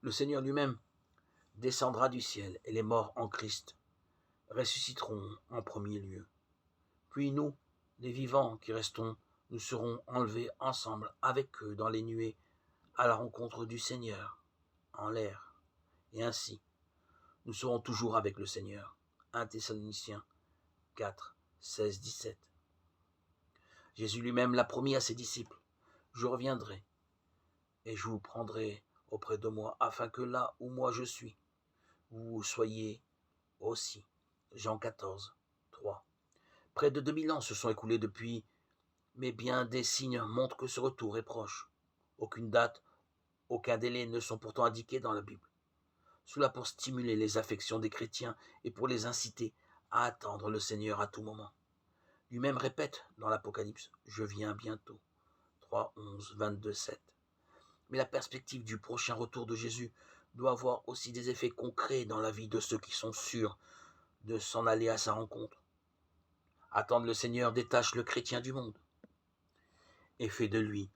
Le Seigneur lui-même descendra du ciel et les morts en Christ ressusciteront en premier lieu. Puis nous, les vivants qui restons, nous serons enlevés ensemble avec eux dans les nuées à la rencontre du Seigneur en l'air. Et ainsi, nous serons toujours avec le Seigneur. 1 Thessaloniciens 4, 16, 17. Jésus lui-même l'a promis à ses disciples. Je reviendrai et je vous prendrai auprès de moi afin que là où moi je suis, vous soyez aussi. Jean 14, 3. Près de 2000 ans se sont écoulés depuis, mais bien des signes montrent que ce retour est proche. Aucune date, aucun délai ne sont pourtant indiqués dans la Bible. Cela pour stimuler les affections des chrétiens et pour les inciter à attendre le Seigneur à tout moment. Lui-même répète dans l'Apocalypse « Je viens bientôt » 3, 11, 22, 7. Mais la perspective du prochain retour de Jésus doit avoir aussi des effets concrets dans la vie de ceux qui sont sûrs de s'en aller à sa rencontre. Attendre le Seigneur détache le chrétien du monde et fait de lui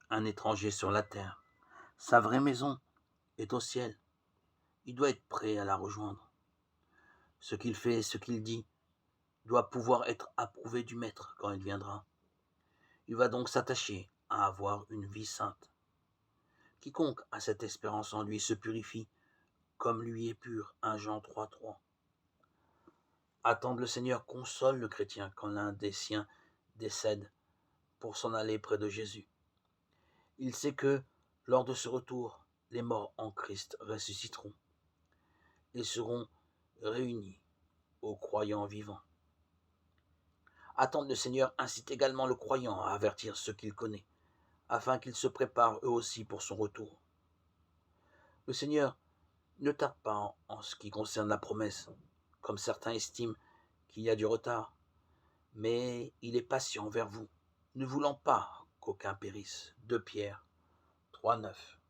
un étranger sur la terre. Sa vraie maison est au ciel. Il doit être prêt à la rejoindre. Ce qu'il fait, ce qu'il dit, doit pouvoir être approuvé du Maître quand il viendra. Il va donc s'attacher à avoir une vie sainte. Quiconque a cette espérance en lui se purifie, comme lui est pur. 1 Jean 3, 3. Attendre le Seigneur console le chrétien quand l'un des siens décède pour s'en aller près de Jésus. Il sait que, lors de ce retour, les morts en Christ ressusciteront et seront réunis aux croyants vivants. Attendre le Seigneur incite également le croyant à avertir ceux qu'il connaît, afin qu'ils se préparent eux aussi pour son retour. Le Seigneur ne tarde pas en ce qui concerne la promesse, comme certains estiment qu'il y a du retard, mais il est patient envers vous, ne voulant pas qu'aucun périsse. 2 Pierre 3, 9.